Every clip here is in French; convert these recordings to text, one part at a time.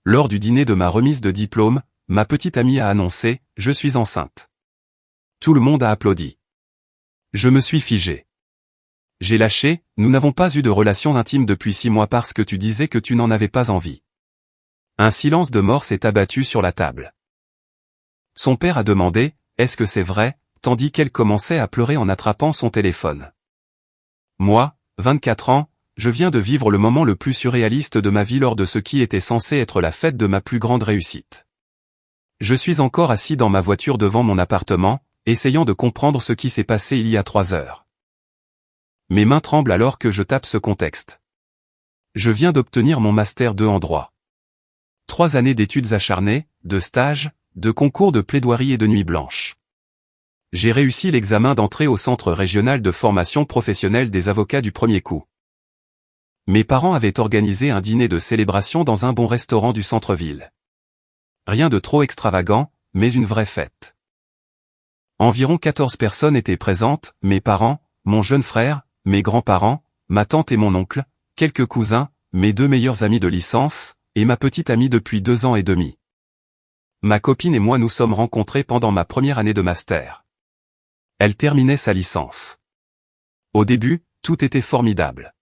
Lors du dîner de ma remise de diplôme, ma petite amie a annoncé « Je suis enceinte ». Tout le monde a applaudi. Je me suis figé. J'ai lâché « Nous n'avons pas eu de relation intime depuis 6 mois parce que tu disais que tu n'en avais pas envie ». Un silence de mort s'est abattu sur la table. Son père a demandé « Est-ce que c'est vrai ?» tandis qu'elle commençait à pleurer en attrapant son téléphone. Moi, 24 ans, je viens de vivre le moment le plus surréaliste de ma vie lors de ce qui était censé être la fête de ma plus grande réussite. Je suis encore assis dans ma voiture devant mon appartement, essayant de comprendre ce qui s'est passé il y a 3 heures. Mes mains tremblent alors que je tape ce contexte. Je viens d'obtenir mon Master 2 en droit. 3 années d'études acharnées, de stages, de concours de plaidoirie et de nuits blanches. J'ai réussi l'examen d'entrée au Centre régional de formation professionnelle des avocats du premier coup. Mes parents avaient organisé un dîner de célébration dans un bon restaurant du centre-ville. Rien de trop extravagant, mais une vraie fête. Environ 14 personnes étaient présentes, mes parents, mon jeune frère, mes grands-parents, ma tante et mon oncle, quelques cousins, mes 2 meilleurs amis de licence, et ma petite amie depuis 2 ans et demi. Ma copine et moi nous sommes rencontrés pendant ma première année de master. Elle terminait sa licence. Au début, tout était formidable.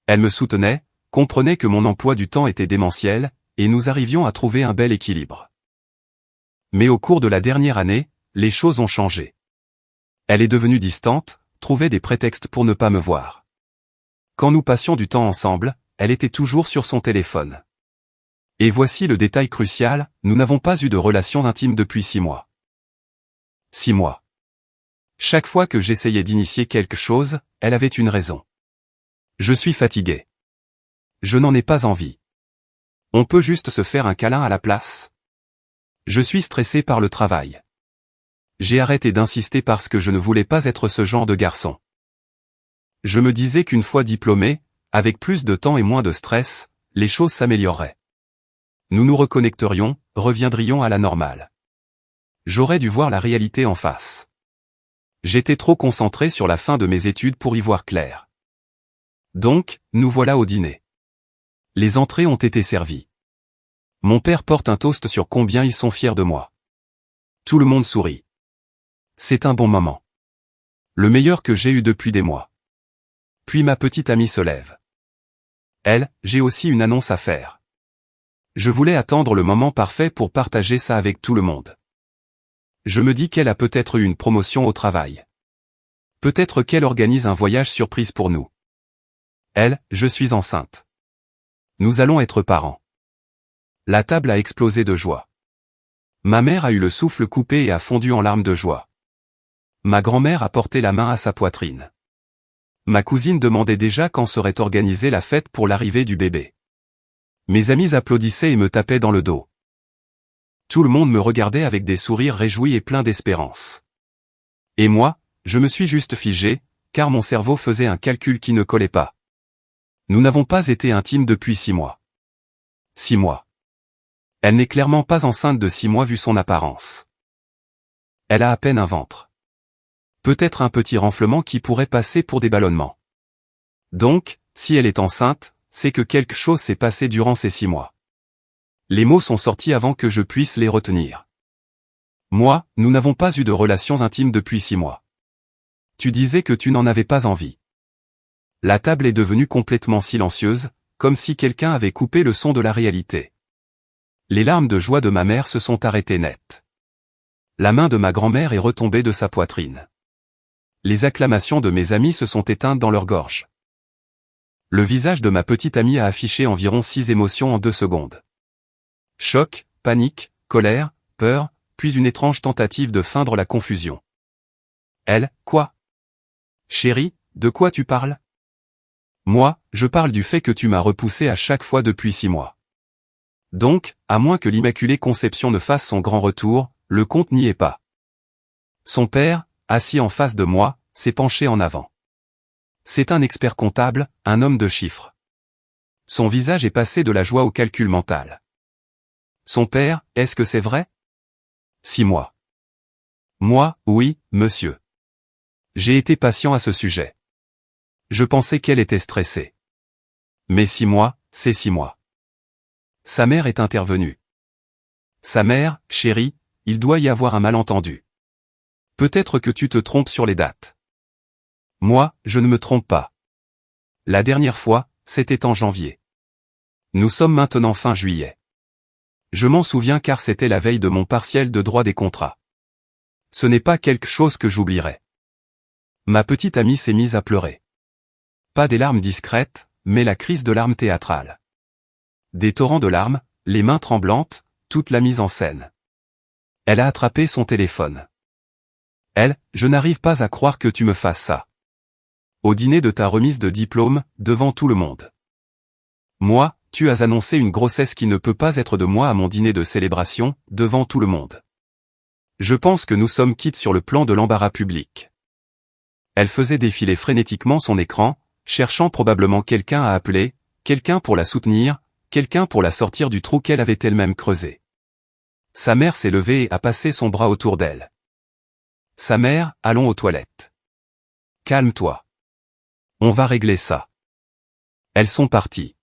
Elle me soutenait, comprenait que mon emploi du temps était démentiel, et nous arrivions à trouver un bel équilibre. Mais au cours de la dernière année, les choses ont changé. Elle est devenue distante, trouvait des prétextes pour ne pas me voir. Quand nous passions du temps ensemble, elle était toujours sur son téléphone. Et voici le détail crucial, nous n'avons pas eu de relation intime depuis 6 mois. 6 mois. Chaque fois que j'essayais d'initier quelque chose, elle avait une raison. Je suis fatigué. Je n'en ai pas envie. On peut juste se faire un câlin à la place. Je suis stressé par le travail. J'ai arrêté d'insister parce que je ne voulais pas être ce genre de garçon. Je me disais qu'une fois diplômé, avec plus de temps et moins de stress, les choses s'amélioreraient. Nous nous reconnecterions, reviendrions à la normale. J'aurais dû voir la réalité en face. J'étais trop concentré sur la fin de mes études pour y voir clair. Donc, nous voilà au dîner. Les entrées ont été servies. Mon père porte un toast sur combien ils sont fiers de moi. Tout le monde sourit. C'est un bon moment. Le meilleur que j'ai eu depuis des mois. Puis ma petite amie se lève. Elle, j'ai aussi une annonce à faire. Je voulais attendre le moment parfait pour partager ça avec tout le monde. Je me dis qu'elle a peut-être eu une promotion au travail. Peut-être qu'elle organise un voyage surprise pour nous. Elle, je suis enceinte. Nous allons être parents. La table a explosé de joie. Ma mère a eu le souffle coupé et a fondu en larmes de joie. Ma grand-mère a porté la main à sa poitrine. Ma cousine demandait déjà quand serait organisée la fête pour l'arrivée du bébé. Mes amis applaudissaient et me tapaient dans le dos. Tout le monde me regardait avec des sourires réjouis et pleins d'espérance. Et moi, je me suis juste figé, car mon cerveau faisait un calcul qui ne collait pas. Nous n'avons pas été intimes depuis 6 mois. 6 mois. Elle n'est clairement pas enceinte de 6 mois vu son apparence. Elle a à peine un ventre. Peut-être un petit renflement qui pourrait passer pour des ballonnements. Donc, si elle est enceinte, c'est que quelque chose s'est passé durant ces 6 mois. Les mots sont sortis avant que je puisse les retenir. Moi, nous n'avons pas eu de relations intimes depuis 6 mois. Tu disais que tu n'en avais pas envie. La table est devenue complètement silencieuse, comme si quelqu'un avait coupé le son de la réalité. Les larmes de joie de ma mère se sont arrêtées net. La main de ma grand-mère est retombée de sa poitrine. Les acclamations de mes amis se sont éteintes dans leur gorge. Le visage de ma petite amie a affiché environ 6 émotions en 2 secondes. Choc, panique, colère, peur, puis une étrange tentative de feindre la confusion. Elle, quoi? Chérie, de quoi tu parles? Moi, je parle du fait que tu m'as repoussé à chaque fois depuis 6 mois. Donc, à moins que l'Immaculée Conception ne fasse son grand retour, le compte n'y est pas. Son père, assis en face de moi, s'est penché en avant. C'est un expert comptable, un homme de chiffres. Son visage est passé de la joie au calcul mental. Son père, est-ce que c'est vrai? 6 mois. Moi, oui, monsieur. J'ai été patient à ce sujet. Je pensais qu'elle était stressée. Mais 6 mois, c'est 6 mois. Sa mère est intervenue. Sa mère, chérie, il doit y avoir un malentendu. Peut-être que tu te trompes sur les dates. Moi, je ne me trompe pas. La dernière fois, c'était en janvier. Nous sommes maintenant fin juillet. Je m'en souviens car c'était la veille de mon partiel de droit des contrats. Ce n'est pas quelque chose que j'oublierai. Ma petite amie s'est mise à pleurer. Pas des larmes discrètes, mais la crise de larmes théâtrale. Des torrents de larmes, les mains tremblantes, toute la mise en scène. Elle a attrapé son téléphone. Je n'arrive pas à croire que tu me fasses ça. Au dîner de ta remise de diplôme, devant tout le monde. Moi, tu as annoncé une grossesse qui ne peut pas être de moi à mon dîner de célébration, devant tout le monde. Je pense que nous sommes quittes sur le plan de l'embarras public. Elle faisait défiler frénétiquement son écran, cherchant probablement quelqu'un à appeler, quelqu'un pour la soutenir, quelqu'un pour la sortir du trou qu'elle avait elle-même creusé. Sa mère s'est levée et a passé son bras autour d'elle. Sa mère, allons aux toilettes. Calme-toi. On va régler ça. Elles sont parties.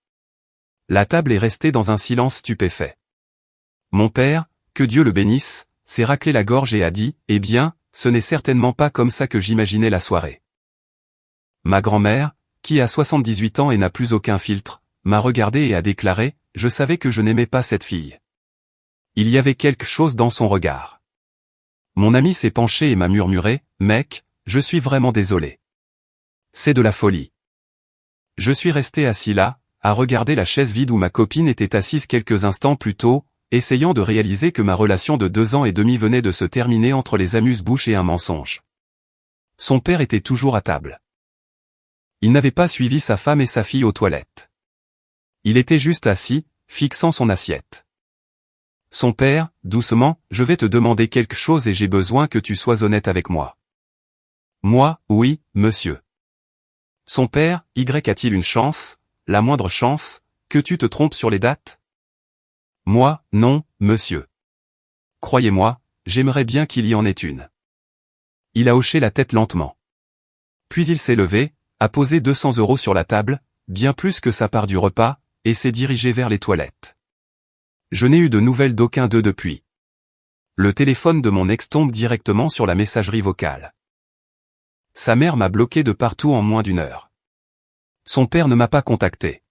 La table est restée dans un silence stupéfait. Mon père, que Dieu le bénisse, s'est raclé la gorge et a dit, eh bien, ce n'est certainement pas comme ça que j'imaginais la soirée. Ma grand-mère, qui a 78 ans et n'a plus aucun filtre, m'a regardé et a déclaré, je savais que je n'aimais pas cette fille. Il y avait quelque chose dans son regard. Mon ami s'est penché et m'a murmuré, mec, je suis vraiment désolé. C'est de la folie. Je suis resté assis là, à regarder la chaise vide où ma copine était assise quelques instants plus tôt, essayant de réaliser que ma relation de 2 ans et demi venait de se terminer entre les amuse-bouches et un mensonge. Son père était toujours à table. Il n'avait pas suivi sa femme et sa fille aux toilettes. Il était juste assis, fixant son assiette. Son père, doucement, je vais te demander quelque chose et j'ai besoin que tu sois honnête avec moi. Moi, oui, monsieur. Son père, a-t-il une chance, la moindre chance, que tu te trompes sur les dates? Moi, non, monsieur. Croyez-moi, j'aimerais bien qu'il y en ait une. Il a hoché la tête lentement. Puis il s'est levé, a posé 200 € sur la table, bien plus que sa part du repas, et s'est dirigé vers les toilettes. Je n'ai eu de nouvelles d'aucun d'eux depuis. Le téléphone de mon ex tombe directement sur la messagerie vocale. Sa mère m'a bloqué de partout en moins d'1 heure. Son père ne m'a pas contacté.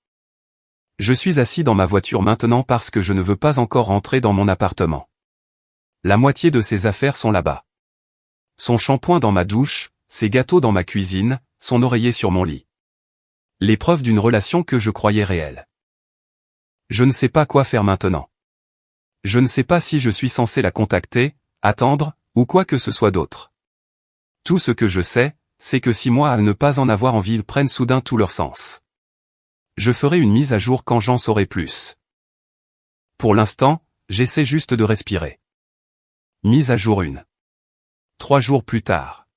Je suis assis dans ma voiture maintenant parce que je ne veux pas encore rentrer dans mon appartement. La moitié de ses affaires sont là-bas. Son shampoing dans ma douche, ses gâteaux dans ma cuisine, son oreiller sur mon lit. Les preuves d'une relation que je croyais réelle. Je ne sais pas quoi faire maintenant. Je ne sais pas si je suis censé la contacter, attendre, ou quoi que ce soit d'autre. Tout ce que je sais, c'est que 6 mois à ne pas en avoir envie prennent soudain tout leur sens. Je ferai une mise à jour quand j'en saurai plus. Pour l'instant, j'essaie juste de respirer. Mise à jour 1. 3 jours plus tard.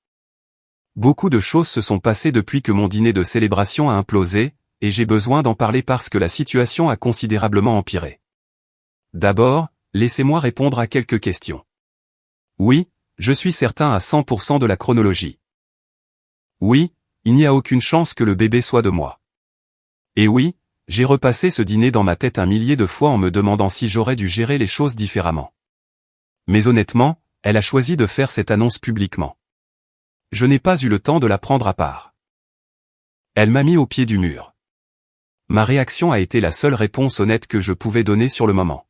Beaucoup de choses se sont passées depuis que mon dîner de célébration a implosé, et j'ai besoin d'en parler parce que la situation a considérablement empiré. D'abord, laissez-moi répondre à quelques questions. Oui, je suis certain à 100% de la chronologie. Oui, il n'y a aucune chance que le bébé soit de moi. Et oui, j'ai repassé ce dîner dans ma tête 1 millier de fois en me demandant si j'aurais dû gérer les choses différemment. Mais honnêtement, elle a choisi de faire cette annonce publiquement. Je n'ai pas eu le temps de la prendre à part. Elle m'a mis au pied du mur. Ma réaction a été la seule réponse honnête que je pouvais donner sur le moment.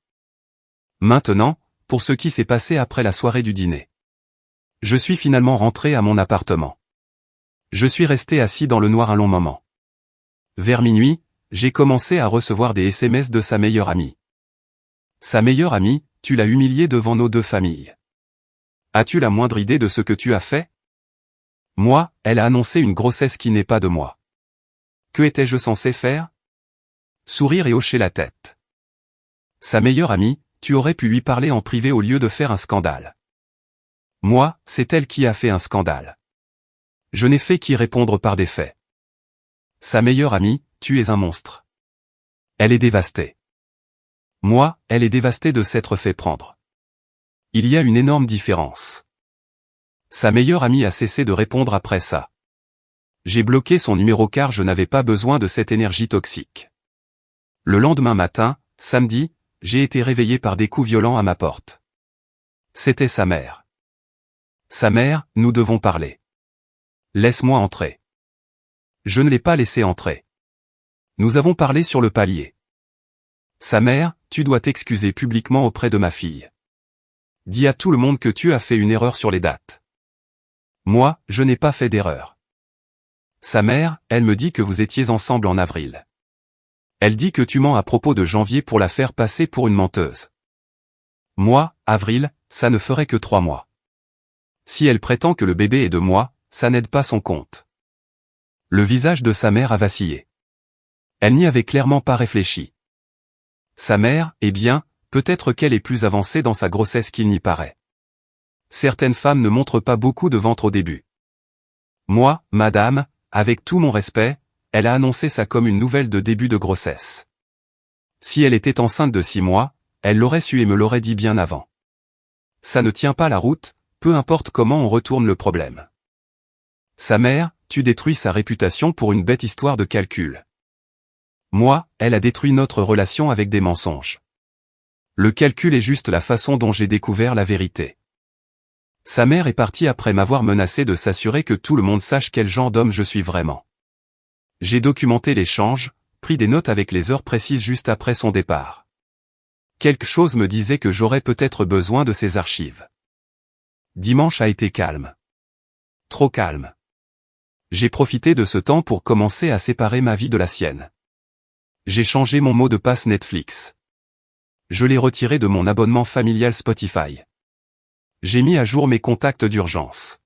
Maintenant, pour ce qui s'est passé après la soirée du dîner. Je suis finalement rentré à mon appartement. Je suis resté assis dans le noir un long moment. Vers minuit, j'ai commencé à recevoir des SMS de sa meilleure amie. Sa meilleure amie, tu l'as humiliée devant nos 2 familles. As-tu la moindre idée de ce que tu as fait? Moi, elle a annoncé une grossesse qui n'est pas de moi. Que étais-je censé faire? Sourire et hocher la tête. Sa meilleure amie, tu aurais pu lui parler en privé au lieu de faire un scandale. Moi, c'est elle qui a fait un scandale. Je n'ai fait qu'y répondre par des faits. Sa meilleure amie, tu es un monstre. Elle est dévastée. Moi, elle est dévastée de s'être fait prendre. Il y a une énorme différence. Sa meilleure amie a cessé de répondre après ça. J'ai bloqué son numéro car je n'avais pas besoin de cette énergie toxique. Le lendemain matin, samedi, j'ai été réveillé par des coups violents à ma porte. C'était sa mère. Sa mère, nous devons parler. Laisse-moi entrer. Je ne l'ai pas laissé entrer. Nous avons parlé sur le palier. Sa mère, tu dois t'excuser publiquement auprès de ma fille. Dis à tout le monde que tu as fait une erreur sur les dates. Moi, je n'ai pas fait d'erreur. Sa mère, elle me dit que vous étiez ensemble en avril. Elle dit que tu mens à propos de janvier pour la faire passer pour une menteuse. Moi, avril, ça ne ferait que 3 mois. Si elle prétend que le bébé est de moi, ça n'aide pas son compte. Le visage de sa mère a vacillé. Elle n'y avait clairement pas réfléchi. Sa mère, eh bien, peut-être qu'elle est plus avancée dans sa grossesse qu'il n'y paraît. Certaines femmes ne montrent pas beaucoup de ventre au début. Moi, madame, avec tout mon respect, elle a annoncé ça comme une nouvelle de début de grossesse. Si elle était enceinte de 6 mois, elle l'aurait su et me l'aurait dit bien avant. Ça ne tient pas la route, peu importe comment on retourne le problème. Sa mère, tu détruis sa réputation pour une bête histoire de calcul. Moi, elle a détruit notre relation avec des mensonges. Le calcul est juste la façon dont j'ai découvert la vérité. Sa mère est partie après m'avoir menacé de s'assurer que tout le monde sache quel genre d'homme je suis vraiment. J'ai documenté l'échange, pris des notes avec les heures précises juste après son départ. Quelque chose me disait que j'aurais peut-être besoin de ces archives. Dimanche a été calme. Trop calme. J'ai profité de ce temps pour commencer à séparer ma vie de la sienne. J'ai changé mon mot de passe Netflix. Je l'ai retiré de mon abonnement familial Spotify. J'ai mis à jour mes contacts d'urgence.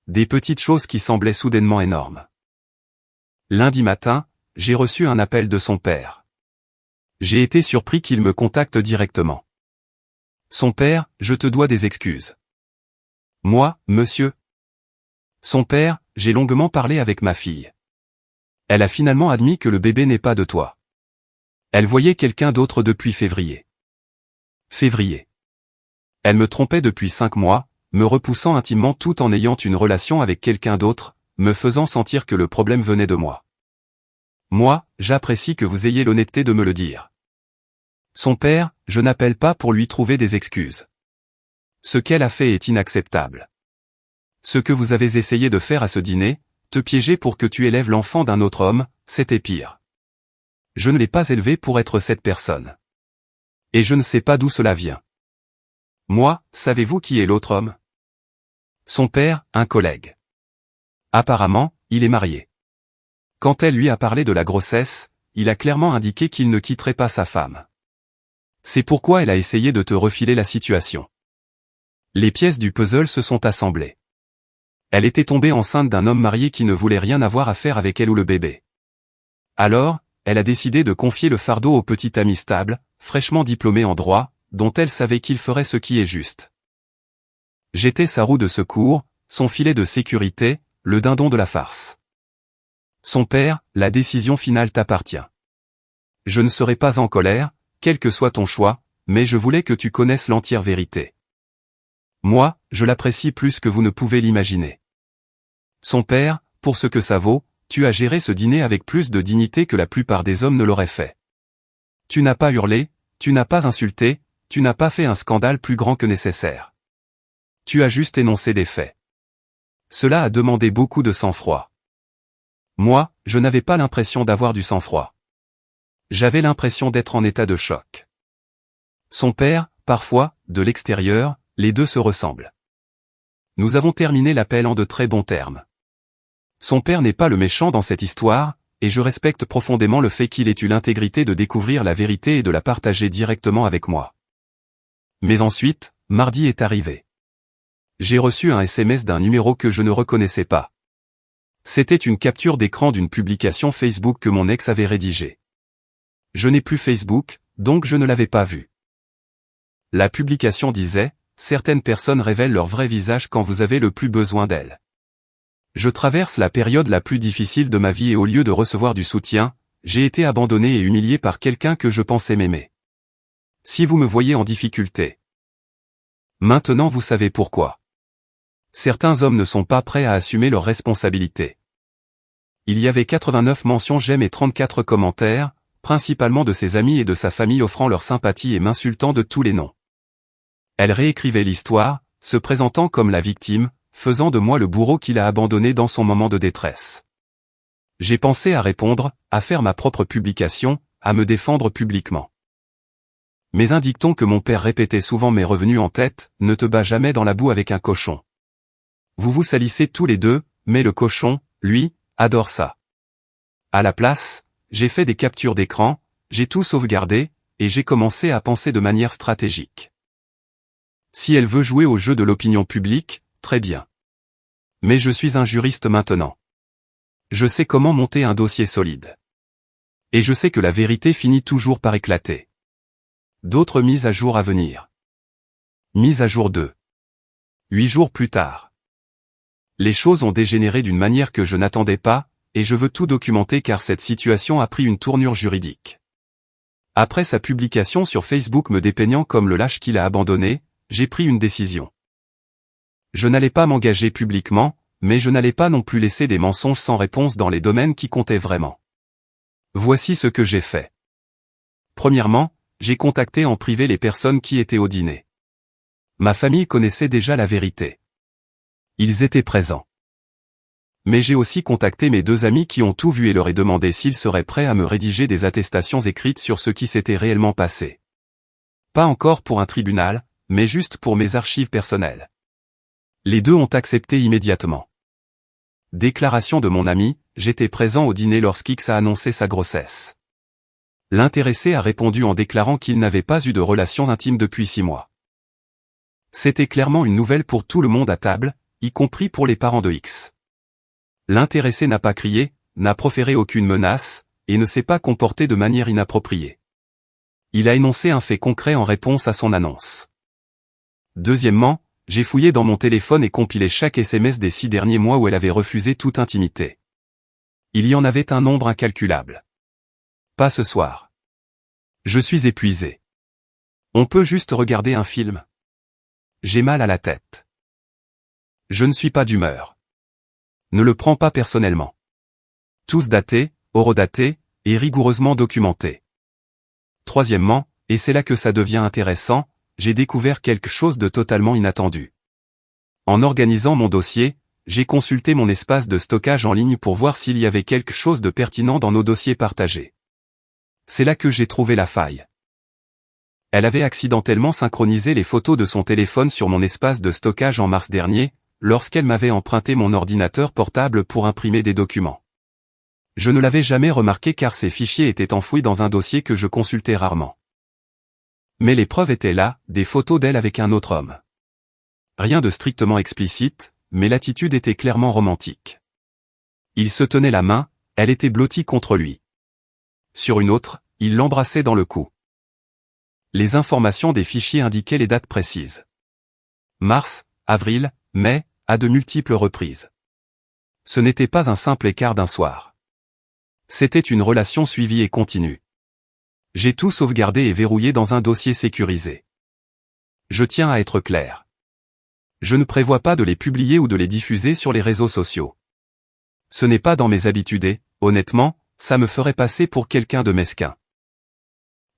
Des petites choses qui semblaient soudainement énormes. Lundi matin, j'ai reçu un appel de son père. J'ai été surpris qu'il me contacte directement. Son père, je te dois des excuses. Moi, monsieur. Son père, j'ai longuement parlé avec ma fille. Elle a finalement admis que le bébé n'est pas de toi. Elle voyait quelqu'un d'autre depuis février. Février. Elle me trompait depuis 5 mois, me repoussant intimement tout en ayant une relation avec quelqu'un d'autre, me faisant sentir que le problème venait de moi. Moi, j'apprécie que vous ayez l'honnêteté de me le dire. Son père, je n'appelle pas pour lui trouver des excuses. Ce qu'elle a fait est inacceptable. Ce que vous avez essayé de faire à ce dîner, te piéger pour que tu élèves l'enfant d'un autre homme, c'était pire. Je ne l'ai pas élevé pour être cette personne. Et je ne sais pas d'où cela vient. Moi, savez-vous qui est l'autre homme? Son père, un collègue. Apparemment, il est marié. Quand elle lui a parlé de la grossesse, il a clairement indiqué qu'il ne quitterait pas sa femme. C'est pourquoi elle a essayé de te refiler la situation. Les pièces du puzzle se sont assemblées. Elle était tombée enceinte d'un homme marié qui ne voulait rien avoir à faire avec elle ou le bébé. Alors, elle a décidé de confier le fardeau au petit ami stable, fraîchement diplômé en droit, dont elle savait qu'il ferait ce qui est juste. J'étais sa roue de secours, son filet de sécurité, le dindon de la farce. Son père, la décision finale t'appartient. Je ne serai pas en colère, quel que soit ton choix, mais je voulais que tu connaisses l'entière vérité. Moi, je l'apprécie plus que vous ne pouvez l'imaginer. Son père, pour ce que ça vaut, tu as géré ce dîner avec plus de dignité que la plupart des hommes ne l'auraient fait. Tu n'as pas hurlé, tu n'as pas insulté, tu n'as pas fait un scandale plus grand que nécessaire. Tu as juste énoncé des faits. Cela a demandé beaucoup de sang-froid. Moi, je n'avais pas l'impression d'avoir du sang-froid. J'avais l'impression d'être en état de choc. Son père, parfois, de l'extérieur, les deux se ressemblent. Nous avons terminé l'appel en de très bons termes. Son père n'est pas le méchant dans cette histoire, et je respecte profondément le fait qu'il ait eu l'intégrité de découvrir la vérité et de la partager directement avec moi. Mais ensuite, mardi est arrivé. J'ai reçu un SMS d'un numéro que je ne reconnaissais pas. C'était une capture d'écran d'une publication Facebook que mon ex avait rédigée. Je n'ai plus Facebook, donc je ne l'avais pas vue. La publication disait « Certaines personnes révèlent leur vrai visage quand vous avez le plus besoin d'elles. Je traverse la période la plus difficile de ma vie et au lieu de recevoir du soutien, j'ai été abandonné et humilié par quelqu'un que je pensais m'aimer. Si vous me voyez en difficulté. Maintenant vous savez pourquoi. Certains hommes ne sont pas prêts à assumer leurs responsabilités. Il y avait 89 mentions j'aime et 34 commentaires, principalement de ses amis et de sa famille offrant leur sympathie et m'insultant de tous les noms. Elle réécrivait l'histoire, se présentant comme la victime, faisant de moi le bourreau qu'il a abandonné dans son moment de détresse. J'ai pensé à répondre, à faire ma propre publication, à me défendre publiquement. Mais un dicton que mon père répétait souvent m'est revenu en tête, ne te bats jamais dans la boue avec un cochon. Vous vous salissez tous les deux, mais le cochon, lui, adore ça. À la place, j'ai fait des captures d'écran, j'ai tout sauvegardé, et j'ai commencé à penser de manière stratégique. Si elle veut jouer au jeu de l'opinion publique, très bien. Mais je suis un juriste maintenant. Je sais comment monter un dossier solide. Et je sais que la vérité finit toujours par éclater. D'autres mises à jour à venir. Mise à jour 2. 8 jours plus tard. Les choses ont dégénéré d'une manière que je n'attendais pas, et je veux tout documenter car cette situation a pris une tournure juridique. Après sa publication sur Facebook me dépeignant comme le lâche qu'il a abandonné, j'ai pris une décision. Je n'allais pas m'engager publiquement, mais je n'allais pas non plus laisser des mensonges sans réponse dans les domaines qui comptaient vraiment. Voici ce que j'ai fait. Premièrement, j'ai contacté en privé les personnes qui étaient au dîner. Ma famille connaissait déjà la vérité. Ils étaient présents. Mais j'ai aussi contacté mes 2 amis qui ont tout vu et leur ai demandé s'ils seraient prêts à me rédiger des attestations écrites sur ce qui s'était réellement passé. Pas encore pour un tribunal, mais juste pour mes archives personnelles. Les 2 ont accepté immédiatement. Déclaration de mon ami, j'étais présent au dîner lorsqu'X a annoncé sa grossesse. L'intéressé a répondu en déclarant qu'il n'avait pas eu de relations intimes depuis 6 mois. C'était clairement une nouvelle pour tout le monde à table, y compris pour les parents de X. L'intéressé n'a pas crié, n'a proféré aucune menace, et ne s'est pas comporté de manière inappropriée. Il a énoncé un fait concret en réponse à son annonce. Deuxièmement, j'ai fouillé dans mon téléphone et compilé chaque SMS des 6 derniers mois où elle avait refusé toute intimité. Il y en avait un nombre incalculable. Pas ce soir. Je suis épuisé. On peut juste regarder un film. J'ai mal à la tête. Je ne suis pas d'humeur. Ne le prends pas personnellement. Tous datés, horodatés, et rigoureusement documentés. Troisièmement, et c'est là que ça devient intéressant, j'ai découvert quelque chose de totalement inattendu. En organisant mon dossier, j'ai consulté mon espace de stockage en ligne pour voir s'il y avait quelque chose de pertinent dans nos dossiers partagés. C'est là que j'ai trouvé la faille. Elle avait accidentellement synchronisé les photos de son téléphone sur mon espace de stockage en mars dernier, lorsqu'elle m'avait emprunté mon ordinateur portable pour imprimer des documents. Je ne l'avais jamais remarqué car ces fichiers étaient enfouis dans un dossier que je consultais rarement. Mais les preuves étaient là, des photos d'elle avec un autre homme. Rien de strictement explicite, mais l'attitude était clairement romantique. Il se tenait la main, elle était blottie contre lui. Sur une autre, il l'embrassait dans le cou. Les informations des fichiers indiquaient les dates précises. Mars, avril, mai, à de multiples reprises. Ce n'était pas un simple écart d'un soir. C'était une relation suivie et continue. J'ai tout sauvegardé et verrouillé dans un dossier sécurisé. Je tiens à être clair. Je ne prévois pas de les publier ou de les diffuser sur les réseaux sociaux. Ce n'est pas dans mes habitudes et, honnêtement, ça me ferait passer pour quelqu'un de mesquin.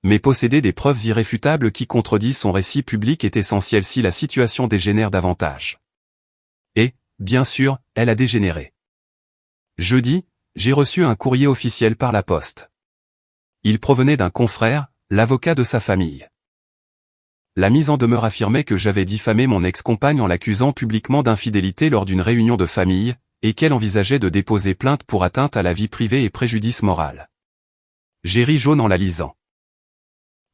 Mais posséder des preuves irréfutables qui contredisent son récit public est essentiel si la situation dégénère davantage. Et, bien sûr, elle a dégénéré. Jeudi, j'ai reçu un courrier officiel par la poste. Il provenait d'un confrère, l'avocat de sa famille. La mise en demeure affirmait que j'avais diffamé mon ex-compagne en l'accusant publiquement d'infidélité lors d'une réunion de famille, et qu'elle envisageait de déposer plainte pour atteinte à la vie privée et préjudice moral. J'ai ri jaune en la lisant.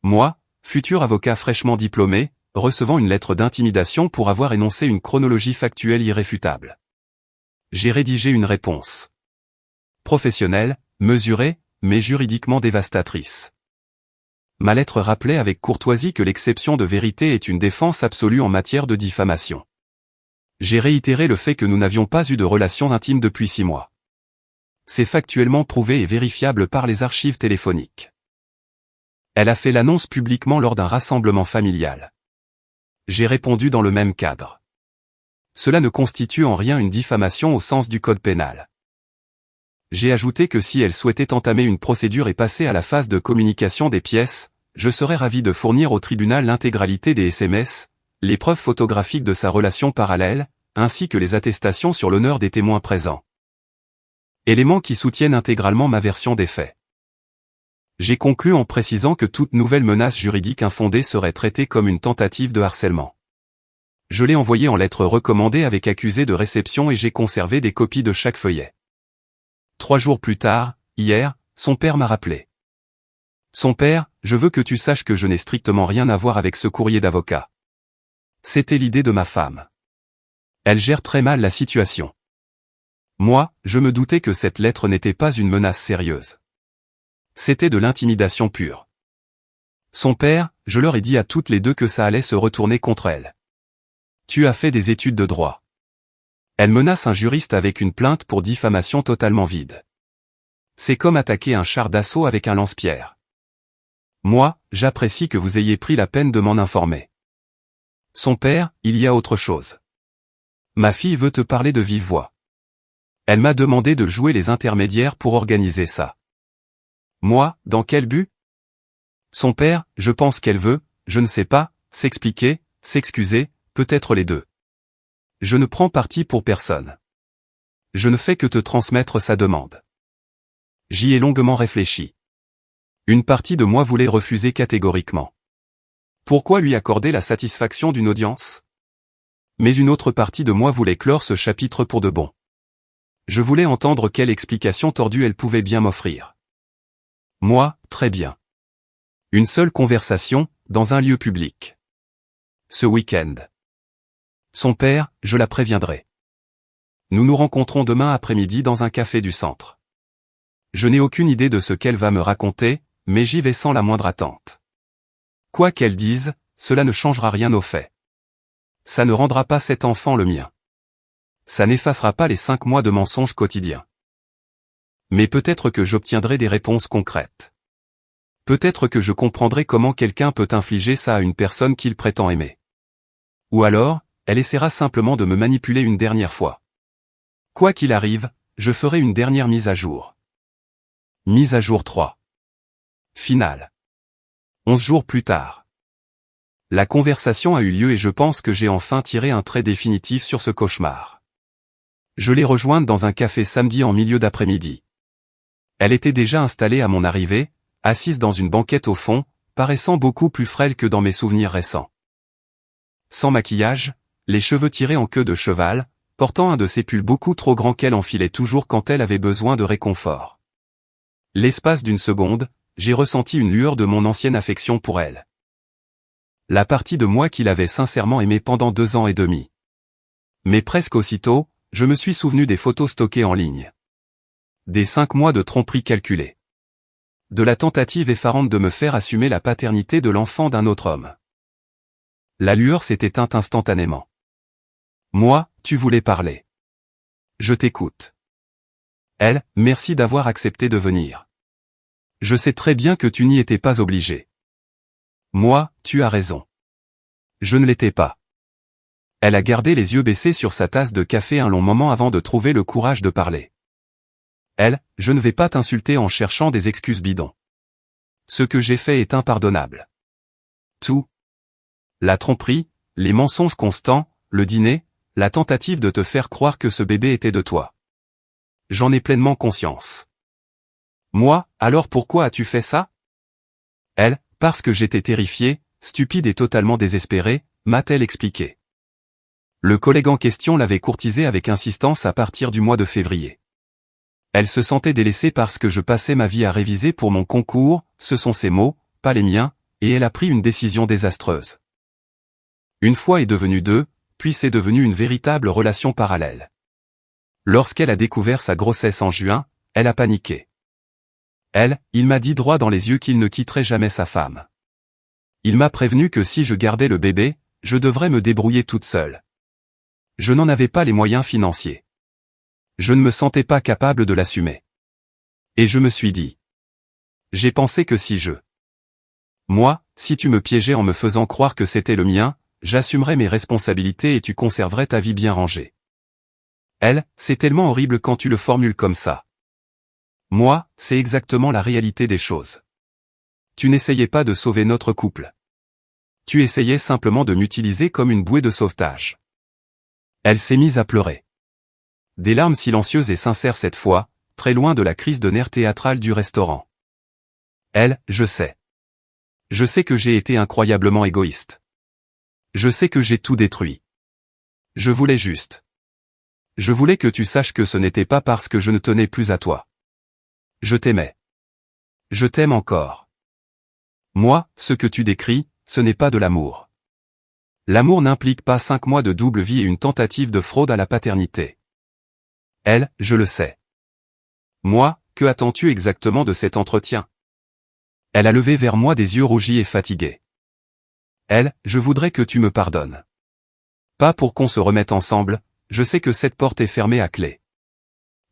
Moi, futur avocat fraîchement diplômé, recevant une lettre d'intimidation pour avoir énoncé une chronologie factuelle irréfutable. J'ai rédigé une réponse. Professionnelle, mesurée, mais juridiquement dévastatrice. Ma lettre rappelait avec courtoisie que l'exception de vérité est une défense absolue en matière de diffamation. J'ai réitéré le fait que nous n'avions pas eu de relations intimes depuis 6 mois. C'est factuellement prouvé et vérifiable par les archives téléphoniques. Elle a fait l'annonce publiquement lors d'un rassemblement familial. J'ai répondu dans le même cadre. Cela ne constitue en rien une diffamation au sens du code pénal. J'ai ajouté que si elle souhaitait entamer une procédure et passer à la phase de communication des pièces, je serais ravi de fournir au tribunal l'intégralité des SMS, les preuves photographiques de sa relation parallèle, ainsi que les attestations sur l'honneur des témoins présents. Éléments qui soutiennent intégralement ma version des faits. J'ai conclu en précisant que toute nouvelle menace juridique infondée serait traitée comme une tentative de harcèlement. Je l'ai envoyé en lettre recommandée avec accusé de réception et j'ai conservé des copies de chaque feuillet. 3 jours plus tard, hier, son père m'a rappelé. Son père, je veux que tu saches que je n'ai strictement rien à voir avec ce courrier d'avocat. C'était l'idée de ma femme. Elle gère très mal la situation. Moi, je me doutais que cette lettre n'était pas une menace sérieuse. C'était de l'intimidation pure. Son père, je leur ai dit à toutes les deux que ça allait se retourner contre elle. Tu as fait des études de droit. Elle menace un juriste avec une plainte pour diffamation totalement vide. C'est comme attaquer un char d'assaut avec un lance-pierre. Moi, j'apprécie que vous ayez pris la peine de m'en informer. Son père, il y a autre chose. Ma fille veut te parler de vive voix. Elle m'a demandé de jouer les intermédiaires pour organiser ça. Moi, dans quel but? Son père, je pense qu'elle veut, je ne sais pas, s'expliquer, s'excuser, peut-être les deux. Je ne prends parti pour personne. Je ne fais que te transmettre sa demande. J'y ai longuement réfléchi. Une partie de moi voulait refuser catégoriquement. Pourquoi lui accorder la satisfaction d'une audience? Mais une autre partie de moi voulait clore ce chapitre pour de bon. Je voulais entendre quelle explication tordue elle pouvait bien m'offrir. Moi, très bien. Une seule conversation, dans un lieu public. Ce week-end. Son père, je la préviendrai. Nous nous rencontrons demain après-midi dans un café du centre. Je n'ai aucune idée de ce qu'elle va me raconter, mais j'y vais sans la moindre attente. Quoi qu'elle dise, cela ne changera rien au fait. Ça ne rendra pas cet enfant le mien. Ça n'effacera pas les 5 mois de mensonges quotidiens. Mais peut-être que j'obtiendrai des réponses concrètes. Peut-être que je comprendrai comment quelqu'un peut infliger ça à une personne qu'il prétend aimer. Ou alors, elle essaiera simplement de me manipuler une dernière fois. Quoi qu'il arrive, je ferai une dernière mise à jour. Mise à jour 3. Finale. 11 jours plus tard. La conversation a eu lieu et je pense que j'ai enfin tiré un trait définitif sur ce cauchemar. Je l'ai rejointe dans un café samedi en milieu d'après-midi. Elle était déjà installée à mon arrivée, assise dans une banquette au fond, paraissant beaucoup plus frêle que dans mes souvenirs récents. Sans maquillage, les cheveux tirés en queue de cheval, portant un de ces pulls beaucoup trop grands qu'elle enfilait toujours quand elle avait besoin de réconfort. L'espace d'une seconde, j'ai ressenti une lueur de mon ancienne affection pour elle. La partie de moi qui l'avait sincèrement aimée pendant 2 ans et demi. Mais presque aussitôt, je me suis souvenu des photos stockées en ligne. Des 5 mois de tromperie calculée. De la tentative effarante de me faire assumer la paternité de l'enfant d'un autre homme. La lueur s'est éteinte instantanément. Moi, tu voulais parler. Je t'écoute. Elle, merci d'avoir accepté de venir. Je sais très bien que tu n'y étais pas obligé. Moi, tu as raison. Je ne l'étais pas. Elle a gardé les yeux baissés sur sa tasse de café un long moment avant de trouver le courage de parler. Elle, je ne vais pas t'insulter en cherchant des excuses bidons. Ce que j'ai fait est impardonnable. Tout. La tromperie, les mensonges constants, le dîner, la tentative de te faire croire que ce bébé était de toi. J'en ai pleinement conscience. Moi, alors pourquoi as-tu fait ça? Elle, parce que j'étais terrifié, stupide et totalement désespéré, m'a-t-elle expliqué. Le collègue en question l'avait courtisée avec insistance à partir du mois de février. Elle se sentait délaissée parce que je passais ma vie à réviser pour mon concours, ce sont ses mots, pas les miens, et elle a pris une décision désastreuse. Une fois est devenu 2, puis c'est devenu une véritable relation parallèle. Lorsqu'elle a découvert sa grossesse en juin, elle a paniqué. Il m'a dit droit dans les yeux qu'il ne quitterait jamais sa femme. Il m'a prévenu que si je gardais le bébé, je devrais me débrouiller toute seule. Je n'en avais pas les moyens financiers. Je ne me sentais pas capable de l'assumer. Et je me suis dit. J'ai pensé que Moi, si tu me piégeais en me faisant croire que c'était le mien, j'assumerais mes responsabilités et tu conserverais ta vie bien rangée. C'est tellement horrible quand tu le formules comme ça. Moi, c'est exactement la réalité des choses. Tu n'essayais pas de sauver notre couple. Tu essayais simplement de m'utiliser comme une bouée de sauvetage. Elle s'est mise à pleurer. Des larmes silencieuses et sincères cette fois, très loin de la crise de nerfs théâtrale du restaurant. Elle, je sais. Je sais que j'ai été incroyablement égoïste. Je sais que j'ai tout détruit. Je voulais juste. Je voulais que tu saches que ce n'était pas parce que je ne tenais plus à toi. Je t'aimais. Je t'aime encore. Moi, ce que tu décris, ce n'est pas de l'amour. L'amour n'implique pas 5 mois de double vie et une tentative de fraude à la paternité. Elle, je le sais. Moi, que attends-tu exactement de cet entretien? Elle a levé vers moi des yeux rougis et fatigués. Elle, je voudrais que tu me pardonnes. Pas pour qu'on se remette ensemble, je sais que cette porte est fermée à clé.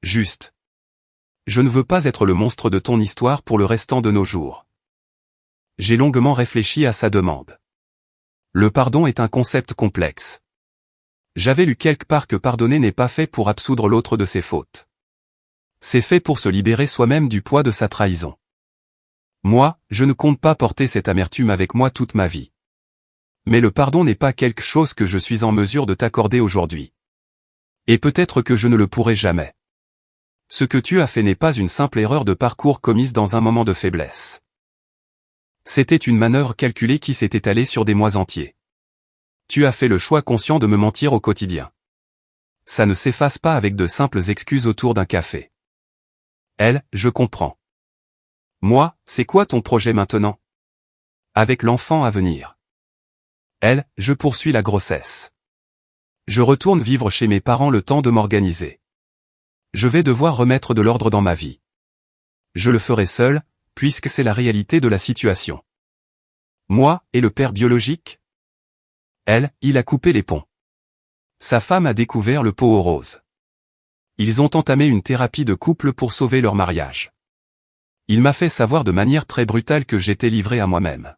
Juste. Je ne veux pas être le monstre de ton histoire pour le restant de nos jours. J'ai longuement réfléchi à sa demande. Le pardon est un concept complexe. J'avais lu quelque part que pardonner n'est pas fait pour absoudre l'autre de ses fautes. C'est fait pour se libérer soi-même du poids de sa trahison. Moi, je ne compte pas porter cette amertume avec moi toute ma vie. Mais le pardon n'est pas quelque chose que je suis en mesure de t'accorder aujourd'hui. Et peut-être que je ne le pourrai jamais. Ce que tu as fait n'est pas une simple erreur de parcours commise dans un moment de faiblesse. C'était une manœuvre calculée qui s'est étalée sur des mois entiers. Tu as fait le choix conscient de me mentir au quotidien. Ça ne s'efface pas avec de simples excuses autour d'un café. Elle, je comprends. Moi, c'est quoi ton projet maintenant? Avec l'enfant à venir. Elle, je poursuis la grossesse. Je retourne vivre chez mes parents le temps de m'organiser. Je vais devoir remettre de l'ordre dans ma vie. Je le ferai seul, puisque c'est la réalité de la situation. Moi, et le père biologique? Elle, il a coupé les ponts. Sa femme a découvert le pot aux roses. Ils ont entamé une thérapie de couple pour sauver leur mariage. Il m'a fait savoir de manière très brutale que j'étais livré à moi-même.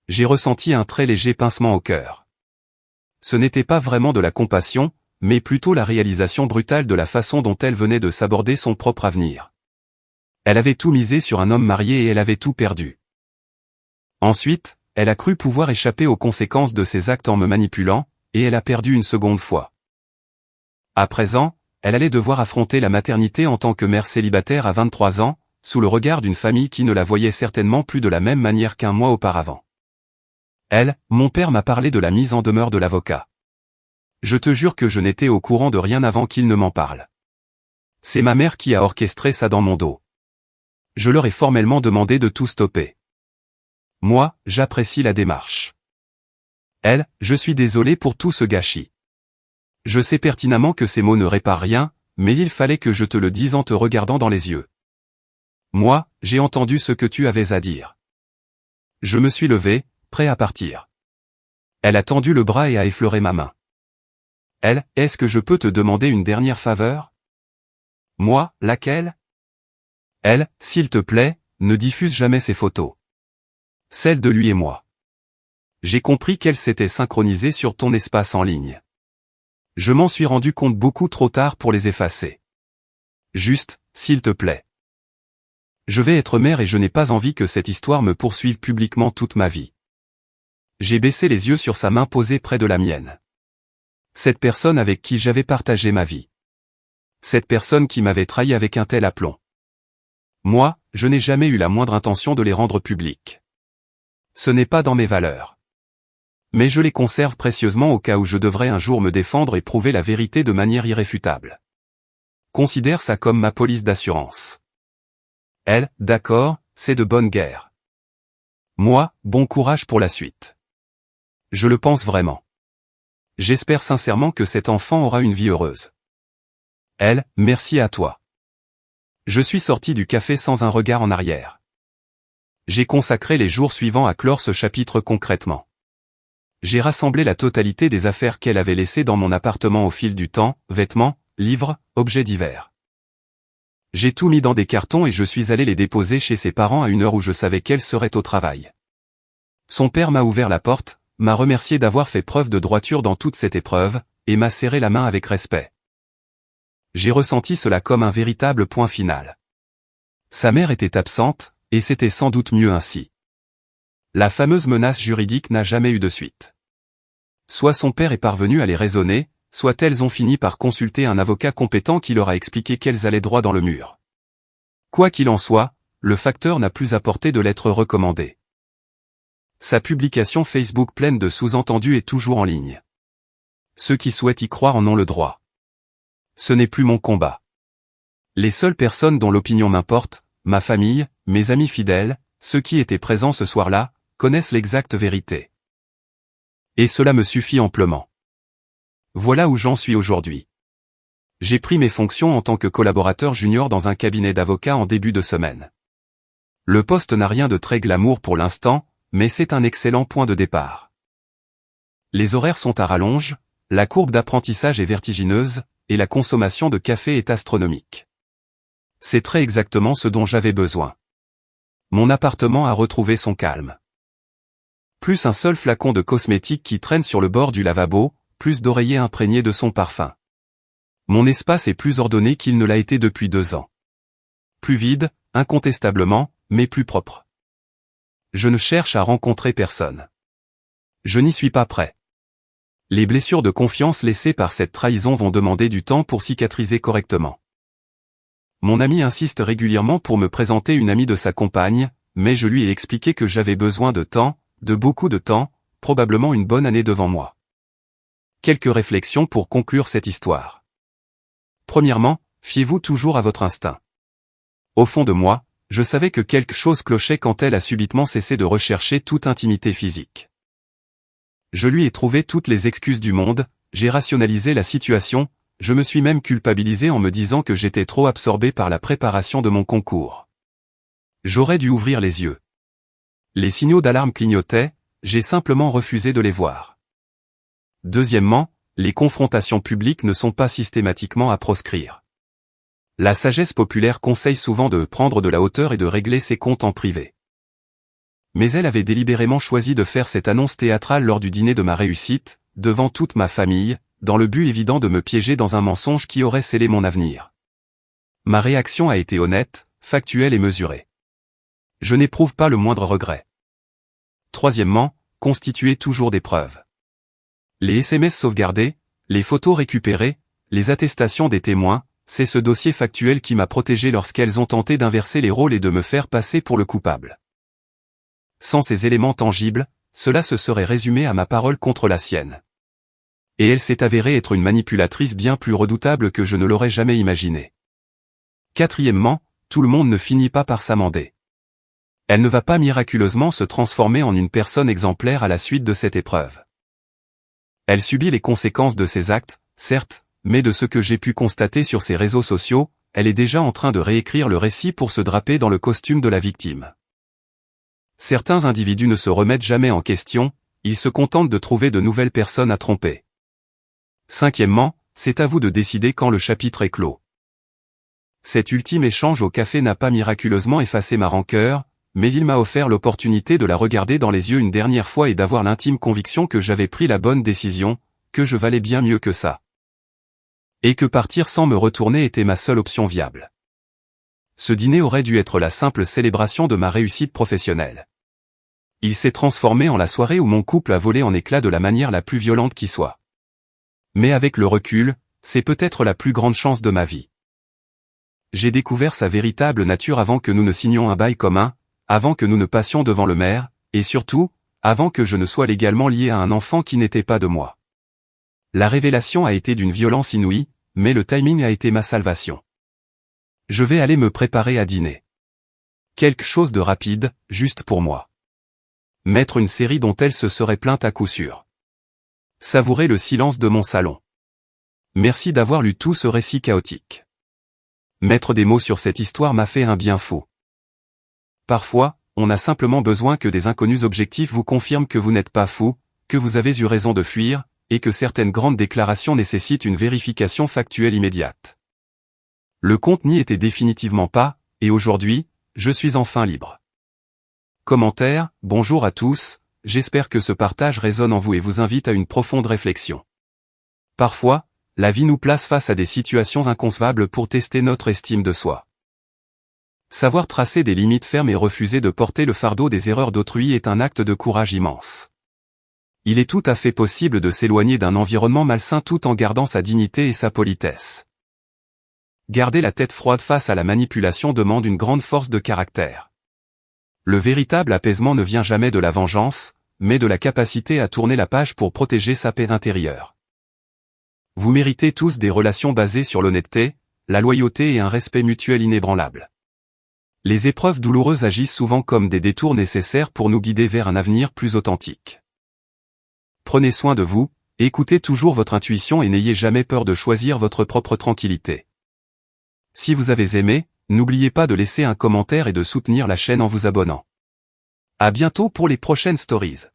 J'ai ressenti un très léger pincement au cœur. Ce n'était pas vraiment de la compassion, mais plutôt la réalisation brutale de la façon dont elle venait de s'aborder son propre avenir. Elle avait tout misé sur un homme marié et elle avait tout perdu. Ensuite, elle a cru pouvoir échapper aux conséquences de ses actes en me manipulant, et elle a perdu une seconde fois. À présent, elle allait devoir affronter la maternité en tant que mère célibataire à 23 ans, sous le regard d'une famille qui ne la voyait certainement plus de la même manière qu'un mois auparavant. Elle, mon père m'a parlé de la mise en demeure de l'avocat. Je te jure que je n'étais au courant de rien avant qu'il ne m'en parle. C'est ma mère qui a orchestré ça dans mon dos. Je leur ai formellement demandé de tout stopper. Moi, j'apprécie la démarche. Elle, je suis désolé pour tout ce gâchis. Je sais pertinemment que ces mots ne réparent rien, mais il fallait que je te le dise en te regardant dans les yeux. Moi, j'ai entendu ce que tu avais à dire. Je me suis levé, prêt à partir. Elle a tendu le bras et a effleuré ma main. Elle, est-ce que je peux te demander une dernière faveur? Moi, laquelle? Elle, s'il te plaît, ne diffuse jamais ces photos. Celles de lui et moi. J'ai compris qu'elles s'étaient synchronisées sur ton espace en ligne. Je m'en suis rendu compte beaucoup trop tard pour les effacer. Juste, s'il te plaît. Je vais être mère et je n'ai pas envie que cette histoire me poursuive publiquement toute ma vie. J'ai baissé les yeux sur sa main posée près de la mienne. Cette personne avec qui j'avais partagé ma vie. Cette personne qui m'avait trahi avec un tel aplomb. Moi, je n'ai jamais eu la moindre intention de les rendre publics. Ce n'est pas dans mes valeurs. Mais je les conserve précieusement au cas où je devrais un jour me défendre et prouver la vérité de manière irréfutable. Considère ça comme ma police d'assurance. Elle, d'accord, c'est de bonne guerre. Moi, bon courage pour la suite. Je le pense vraiment. J'espère sincèrement que cet enfant aura une vie heureuse. Elle, merci à toi. Je suis sorti du café sans un regard en arrière. J'ai consacré les jours suivants à clore ce chapitre concrètement. J'ai rassemblé la totalité des affaires qu'elle avait laissées dans mon appartement au fil du temps, vêtements, livres, objets divers. J'ai tout mis dans des cartons et je suis allé les déposer chez ses parents à une heure où je savais qu'elle serait au travail. Son père m'a ouvert la porte, m'a remercié d'avoir fait preuve de droiture dans toute cette épreuve, et m'a serré la main avec respect. J'ai ressenti cela comme un véritable point final. Sa mère était absente, et c'était sans doute mieux ainsi. La fameuse menace juridique n'a jamais eu de suite. Soit son père est parvenu à les raisonner, soit elles ont fini par consulter un avocat compétent qui leur a expliqué qu'elles allaient droit dans le mur. Quoi qu'il en soit, le facteur n'a plus apporté de lettres recommandées. Sa publication Facebook pleine de sous-entendus est toujours en ligne. Ceux qui souhaitent y croire en ont le droit. Ce n'est plus mon combat. Les seules personnes dont l'opinion m'importe, ma famille, mes amis fidèles, ceux qui étaient présents ce soir-là, connaissent l'exacte vérité. Et cela me suffit amplement. Voilà où j'en suis aujourd'hui. J'ai pris mes fonctions en tant que collaborateur junior dans un cabinet d'avocats en début de semaine. Le poste n'a rien de très glamour pour l'instant, mais c'est un excellent point de départ. Les horaires sont à rallonge, la courbe d'apprentissage est vertigineuse, et la consommation de café est astronomique. C'est très exactement ce dont j'avais besoin. Mon appartement a retrouvé son calme. Plus un seul flacon de cosmétiques qui traîne sur le bord du lavabo, plus d'oreillers imprégnés de son parfum. Mon espace est plus ordonné qu'il ne l'a été depuis 2 ans. Plus vide, incontestablement, mais plus propre. Je ne cherche à rencontrer personne. Je n'y suis pas prêt. Les blessures de confiance laissées par cette trahison vont demander du temps pour cicatriser correctement. Mon ami insiste régulièrement pour me présenter une amie de sa compagne, mais je lui ai expliqué que j'avais besoin de temps, de beaucoup de temps, probablement une bonne année devant moi. Quelques réflexions pour conclure cette histoire. Premièrement, fiez-vous toujours à votre instinct. Au fond de moi, je savais que quelque chose clochait quand elle a subitement cessé de rechercher toute intimité physique. Je lui ai trouvé toutes les excuses du monde, j'ai rationalisé la situation, je me suis même culpabilisé en me disant que j'étais trop absorbé par la préparation de mon concours. J'aurais dû ouvrir les yeux. Les signaux d'alarme clignotaient, j'ai simplement refusé de les voir. Deuxièmement, les confrontations publiques ne sont pas systématiquement à proscrire. La sagesse populaire conseille souvent de prendre de la hauteur et de régler ses comptes en privé. Mais elle avait délibérément choisi de faire cette annonce théâtrale lors du dîner de ma réussite, devant toute ma famille, dans le but évident de me piéger dans un mensonge qui aurait scellé mon avenir. Ma réaction a été honnête, factuelle et mesurée. Je n'éprouve pas le moindre regret. Troisièmement, constituez toujours des preuves. Les SMS sauvegardés, les photos récupérées, les attestations des témoins, c'est ce dossier factuel qui m'a protégé lorsqu'elles ont tenté d'inverser les rôles et de me faire passer pour le coupable. Sans ces éléments tangibles, cela se serait résumé à ma parole contre la sienne. Et elle s'est avérée être une manipulatrice bien plus redoutable que je ne l'aurais jamais imaginé. Quatrièmement, tout le monde ne finit pas par s'amender. Elle ne va pas miraculeusement se transformer en une personne exemplaire à la suite de cette épreuve. Elle subit les conséquences de ses actes, certes, mais de ce que j'ai pu constater sur ses réseaux sociaux, elle est déjà en train de réécrire le récit pour se draper dans le costume de la victime. Certains individus ne se remettent jamais en question, ils se contentent de trouver de nouvelles personnes à tromper. Cinquièmement, c'est à vous de décider quand le chapitre est clos. Cet ultime échange au café n'a pas miraculeusement effacé ma rancœur, mais il m'a offert l'opportunité de la regarder dans les yeux une dernière fois et d'avoir l'intime conviction que j'avais pris la bonne décision, que je valais bien mieux que ça. Et que partir sans me retourner était ma seule option viable. Ce dîner aurait dû être la simple célébration de ma réussite professionnelle. Il s'est transformé en la soirée où mon couple a volé en éclats de la manière la plus violente qui soit. Mais avec le recul, c'est peut-être la plus grande chance de ma vie. J'ai découvert sa véritable nature avant que nous ne signions un bail commun, avant que nous ne passions devant le maire, et surtout, avant que je ne sois légalement lié à un enfant qui n'était pas de moi. La révélation a été d'une violence inouïe, mais le timing a été ma salvation. Je vais aller me préparer à dîner. Quelque chose de rapide, juste pour moi. Mettre une série dont elle se serait plainte à coup sûr. Savourer le silence de mon salon. Merci d'avoir lu tout ce récit chaotique. Mettre des mots sur cette histoire m'a fait un bien fou. Parfois, on a simplement besoin que des inconnus objectifs vous confirment que vous n'êtes pas fou, que vous avez eu raison de fuir, et que certaines grandes déclarations nécessitent une vérification factuelle immédiate. Le compte n'y était définitivement pas, et aujourd'hui, je suis enfin libre. Commentaire, bonjour à tous, j'espère que ce partage résonne en vous et vous invite à une profonde réflexion. Parfois, la vie nous place face à des situations inconcevables pour tester notre estime de soi. Savoir tracer des limites fermes et refuser de porter le fardeau des erreurs d'autrui est un acte de courage immense. Il est tout à fait possible de s'éloigner d'un environnement malsain tout en gardant sa dignité et sa politesse. Garder la tête froide face à la manipulation demande une grande force de caractère. Le véritable apaisement ne vient jamais de la vengeance, mais de la capacité à tourner la page pour protéger sa paix intérieure. Vous méritez tous des relations basées sur l'honnêteté, la loyauté et un respect mutuel inébranlable. Les épreuves douloureuses agissent souvent comme des détours nécessaires pour nous guider vers un avenir plus authentique. Prenez soin de vous, écoutez toujours votre intuition et n'ayez jamais peur de choisir votre propre tranquillité. Si vous avez aimé, n'oubliez pas de laisser un commentaire et de soutenir la chaîne en vous abonnant. À bientôt pour les prochaines stories.